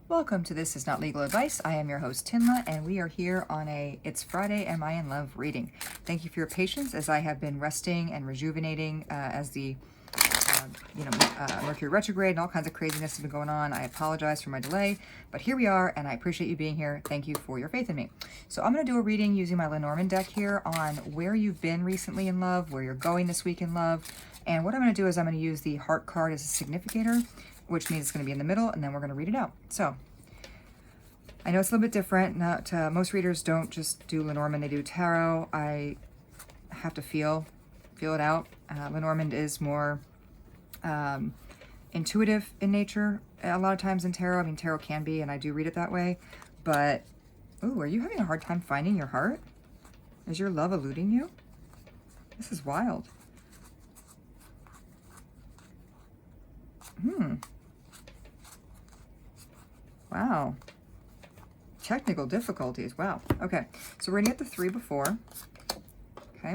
Welcome to This Is Not Legal Advice. I am your host, TINLA, and we are here on a It's Friday, Am I in Love reading. Thank you for your patience as I have been resting and rejuvenating as the Mercury retrograde and all kinds of craziness has been going on. I apologize for my delay, but here we are, and I appreciate you being here. Thank you for your faith in me. So I'm going to do a reading using my Lenormand deck here on where you've been recently in love, where you're going this week in love. And what I'm going to do is I'm going to use the heart card as a significator, which means it's going to be in the middle, and then we're going to read it out. So I know it's a little bit different. Most readers don't just do Lenormand, they do tarot. I have to feel it out. Lenormand is more intuitive in nature a lot of times in tarot. I mean, tarot can be, and I do read it that way. But, ooh, are you having a hard time finding your heart? Is your love eluding you? This is wild. Wow. Technical difficulties. Wow. Okay. So we're going to get the 3 before. Okay.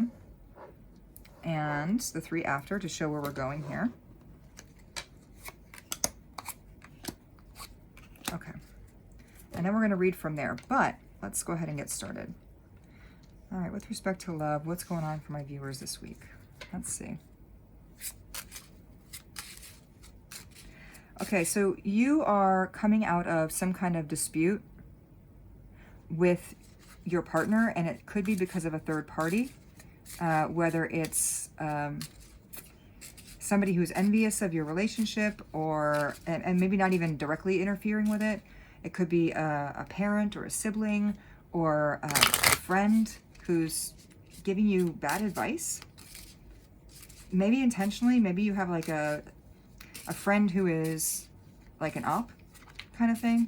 And the 3 after to show where we're going here. Okay. And then we're going to read from there. But let's go ahead and get started. All right. With respect to love, what's going on for my viewers this week? Let's see. Okay, so you are coming out of some kind of dispute with your partner, and it could be because of a third party, whether it's somebody who's envious of your relationship or, and maybe not even directly interfering with it. It could be a parent or a sibling or a friend who's giving you bad advice. Maybe intentionally, maybe you have like a friend who is like an op kind of thing,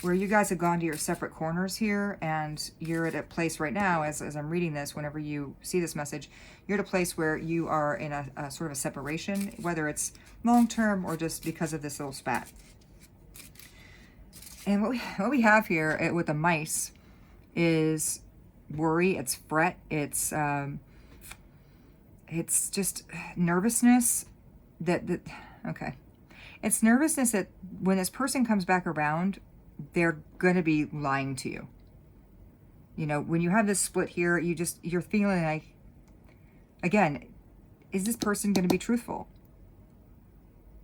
where you guys have gone to your separate corners here, and you're at a place right now, as I'm reading this, whenever you see this message, you're at a place where you are in a sort of a separation, whether it's long-term or just because of this little spat. And what we have here with the mice is worry, it's fret, it's just nervousness okay. It's nervousness that when this person comes back around, they're going to be lying to you. You know, when you have this split here, you're feeling like, again, is this person going to be truthful?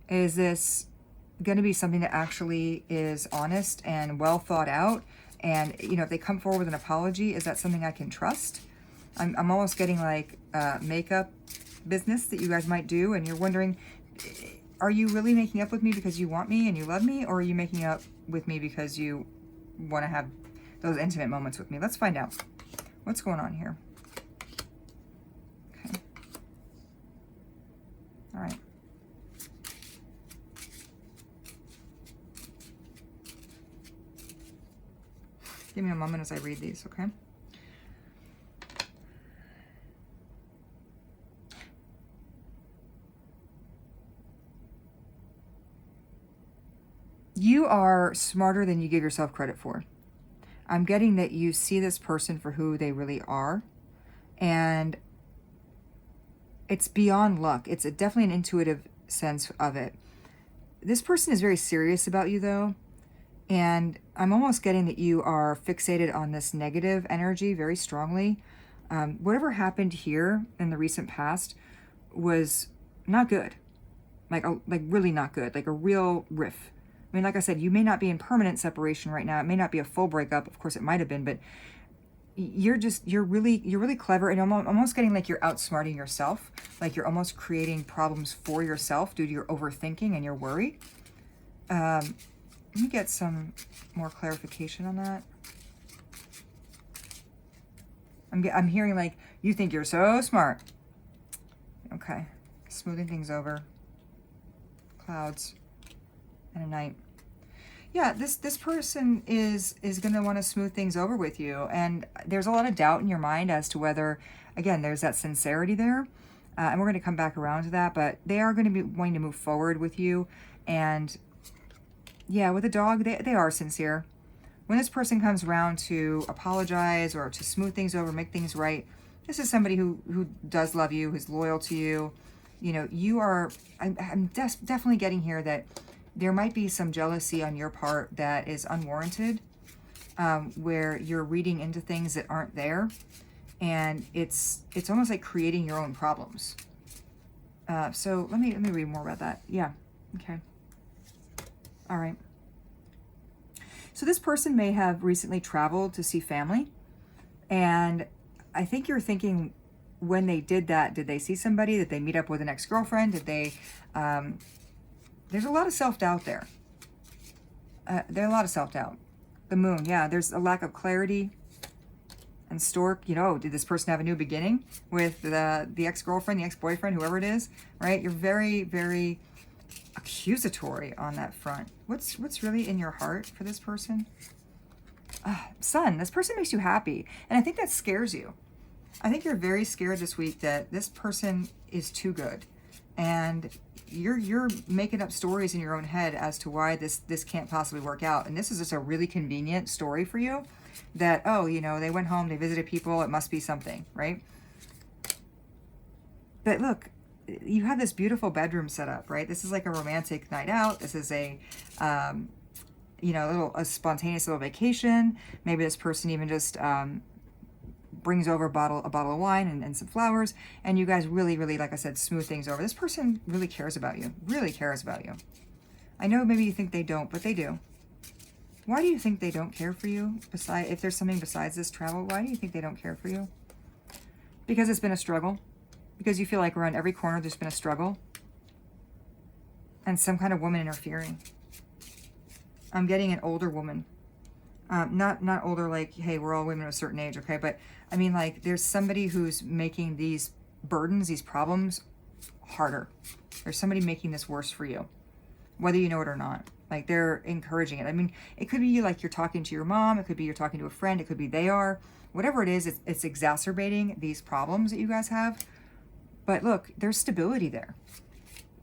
Is this going to be something that actually is honest and well thought out? And, you know, if they come forward with an apology, is that something I can trust? I'm almost getting like makeup business that you guys might do, and you're wondering, are you really making up with me because you want me and you love me, or are you making up with me because you want to have those intimate moments with me? Let's find out. What's going on here? Okay. All right. Give me a moment as I read these, okay? You are smarter than you give yourself credit for. I'm getting that you see this person for who they really are, and it's beyond luck. It's definitely an intuitive sense of it. This person is very serious about you, though, and I'm almost getting that you are fixated on this negative energy very strongly. Whatever happened here in the recent past was not good, like really not good, like a real riff. I mean, like I said, you may not be in permanent separation right now. It may not be a full breakup. Of course, it might have been, but you're really clever. And I'm almost getting like you're outsmarting yourself. Like you're almost creating problems for yourself due to your overthinking and your worry. Let me get some more clarification on that. I'm hearing like, you think you're so smart. Okay. Smoothing things over. Clouds. And a knight. Yeah, this person is going to want to smooth things over with you, and there's a lot of doubt in your mind as to whether, again, there's that sincerity there, and we're going to come back around to that, but they are going to be wanting to move forward with you. And yeah, with a dog, they are sincere. When this person comes around to apologize or to smooth things over, make things right, this is somebody who does love you, who's loyal to you. You know, you are, I'm definitely getting here that there might be some jealousy on your part that is unwarranted, where you're reading into things that aren't there, and it's almost like creating your own problems. So let me read more about that. Yeah. Okay. All right. So this person may have recently traveled to see family, and I think you're thinking, when they did that, did they see somebody? Did they meet up with an ex-girlfriend? Did they, there's a lot of self-doubt there. There's a lot of self-doubt. The moon, yeah, there's a lack of clarity. And stork, you know, did this person have a new beginning with the ex-girlfriend, the ex-boyfriend, whoever it is, right? You're very, very accusatory on that front. What's really in your heart for this person? Sun, this person makes you happy. And I think that scares you. I think you're very scared this week that this person is too good. And you're making up stories in your own head as to why this can't possibly work out. And this is just a really convenient story for you. That, oh, you know, they went home, they visited people, it must be something, right? But look, you have this beautiful bedroom set up, right? This is like a romantic night out. This is a, you know, a spontaneous little vacation. Maybe this person even just brings over a bottle of wine and some flowers, and you guys really, really, like I said, smooth things over. This person really cares about you, really cares about you. I know maybe you think they don't, but they do. Why do you think they don't care for you? If there's something besides this travel, why do you think they don't care for you? Because it's been a struggle. Because you feel like around every corner there's been a struggle. And some kind of woman interfering. I'm getting an older woman. Not older like, hey, we're all women of a certain age, okay? But I mean, like, there's somebody who's making these burdens, these problems, harder. There's somebody making this worse for you, whether you know it or not. Like, they're encouraging it. I mean, it could be like you're talking to your mom. It could be you're talking to a friend. It could be they are. Whatever it is, it's exacerbating these problems that you guys have. But look, there's stability there.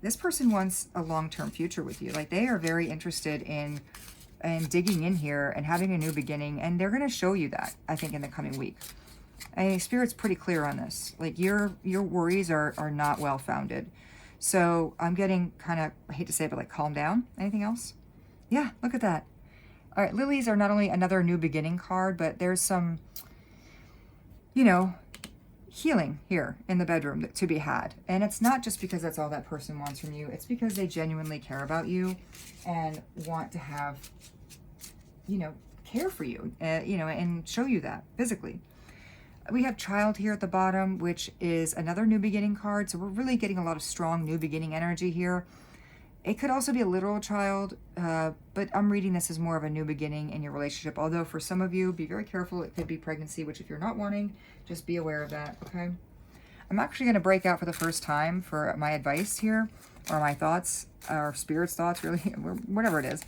This person wants a long-term future with you. Like, they are very interested in digging in here and having a new beginning. And they're going to show you that, I think, in the coming week. And Spirit's pretty clear on this. Like, your worries are not well-founded. So I'm getting kind of, I hate to say it, but like, calm down. Anything else? Yeah, look at that. All right, lilies are not only another new beginning card, but there's some, you know, healing here in the bedroom to be had. And it's not just because that's all that person wants from you. It's because they genuinely care about you and want to have, you know, care for you, you know, and show you that physically. We have child here at the bottom, which is another new beginning card. So we're really getting a lot of strong new beginning energy here. It could also be a literal child, but I'm reading this as more of a new beginning in your relationship. Although for some of you, be very careful. It could be pregnancy, which if you're not wanting, just be aware of that, okay? I'm actually going to break out for the first time for my advice here, or my thoughts, or Spirit's thoughts, really, whatever it is,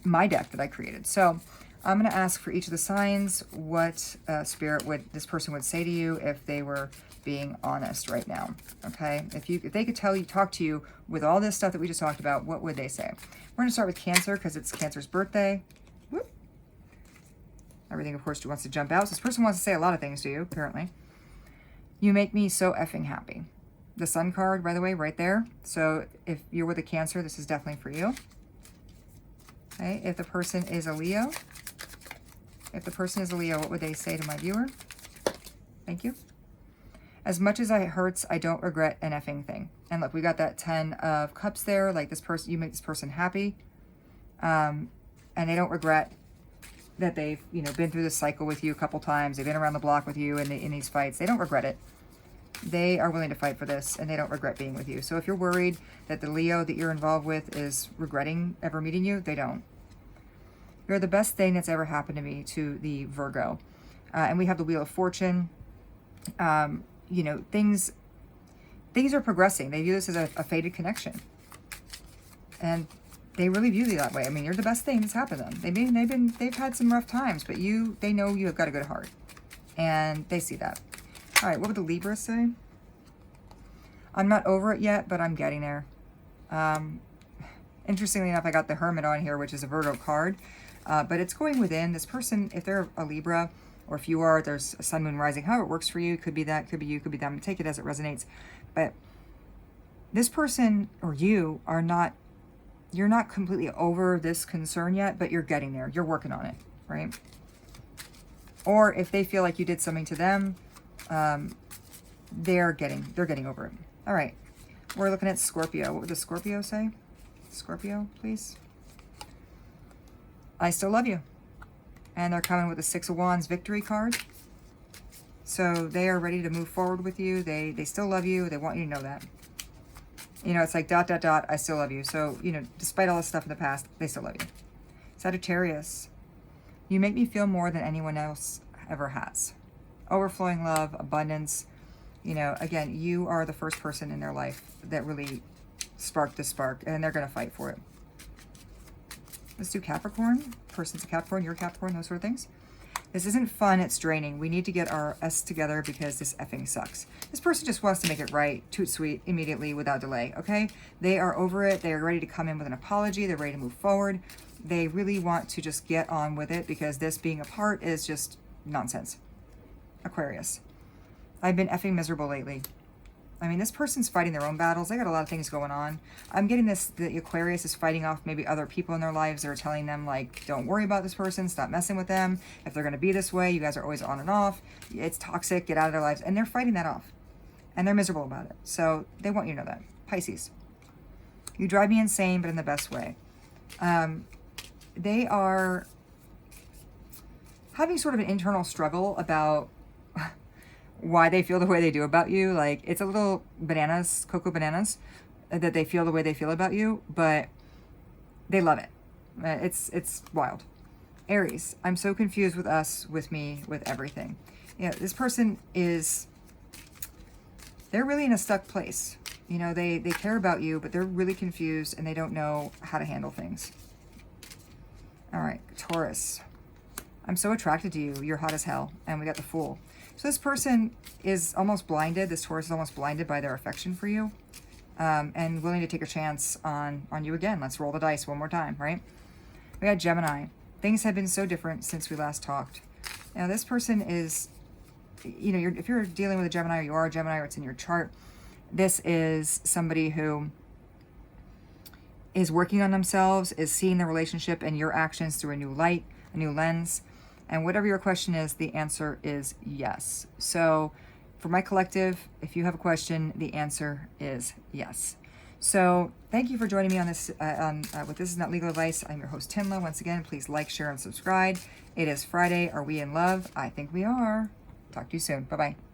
my deck that I created. So I'm going to ask for each of the signs what Spirit this person would say to you if they were being honest right now, okay? If they could talk to you with all this stuff that we just talked about, what would they say? We're going to start with Cancer because it's Cancer's birthday. Whoop. Everything, of course, wants to jump out. So this person wants to say a lot of things to you, apparently. You make me so effing happy. The Sun card, by the way, right there. So if you're with a Cancer, this is definitely for you. Okay, if the person is a Leo, what would they say to my viewer? Thank you. As much as it hurts, I don't regret an effing thing. And look, we got that 10 of Cups there. Like, this person, you make this person happy. And they don't regret that they've, you know, been through this cycle with you a couple times. They've been around the block with you in these fights. They don't regret it. They are willing to fight for this, and they don't regret being with you. So if you're worried that the Leo that you're involved with is regretting ever meeting you, they don't. You're the best thing that's ever happened to me, to the Virgo. And we have the Wheel of Fortune. You know, things are progressing. They view this as a fated connection. And they really view you that way. I mean, you're the best thing that's happened to them. They've had some rough times, but they know you have got a good heart. And they see that. All right, what would the Libra say? I'm not over it yet, but I'm getting there. Interestingly enough, I got the Hermit on here, which is a Virgo card. But it's going within. This person, if they're a Libra, or if you are, there's a Sun, Moon, Rising, however it works for you. Could be that, could be you, could be them. Take it as it resonates. But this person or you are not you're not completely over this concern yet, but you're getting there. You're working on it, right? Or if they feel like you did something to them, they're getting over it. All right. We're looking at Scorpio. What would the Scorpio say? Scorpio, please. I still love you. And they're coming with the Six of Wands victory card. So they are ready to move forward with you. They still love you. They want you to know that. You know, it's like ... I still love you. So, you know, despite all this stuff in the past, they still love you. Sagittarius. You make me feel more than anyone else ever has. Overflowing love, abundance. You know, again, you are the first person in their life that really sparked the spark, and they're going to fight for it. Let's do Capricorn. Person's a Capricorn, you're a Capricorn, those sort of things. This isn't fun, it's draining. We need to get our S together because this effing sucks. This person just wants to make it right, toot sweet, immediately, without delay, okay? They are over it. They are ready to come in with an apology. They're ready to move forward. They really want to just get on with it because this being apart is just nonsense. Aquarius. I've been effing miserable lately. I mean, this person's fighting their own battles. They got a lot of things going on. I'm getting this, the Aquarius is fighting off maybe other people in their lives that are telling them, like, don't worry about this person, stop messing with them. If they're going to be this way, you guys are always on and off. It's toxic, get out of their lives. And they're fighting that off. And they're miserable about it. So they want you to know that. Pisces. You drive me insane, but in the best way. They are having sort of an internal struggle about why they feel the way they do about you. Like, it's a little bananas, cocoa bananas, that they feel the way they feel about you, but they love it. It's wild. Aries, I'm so confused with us, with me, with everything. You know, this person is, they're really in a stuck place. You know, they care about you, but they're really confused and they don't know how to handle things. All right, Taurus. I'm so attracted to you. You're hot as hell. And we got the Fool. So this person is almost blinded. This Taurus is almost blinded by their affection for you, and willing to take a chance on you again. Let's roll the dice one more time, right? We got Gemini. Things have been so different since we last talked. Now this person is, you know, if you're dealing with a Gemini, or you are a Gemini, or it's in your chart, this is somebody who is working on themselves, is seeing the relationship and your actions through a new light, a new lens. And whatever your question is, the answer is yes. So for my collective, if you have a question, the answer is yes. So thank you for joining me on this, with This Is Not Legal Advice. I'm your host, TINLA. Once again, please like, share, and subscribe. It is Friday. Are we in love? I think we are. Talk to you soon. Bye-bye.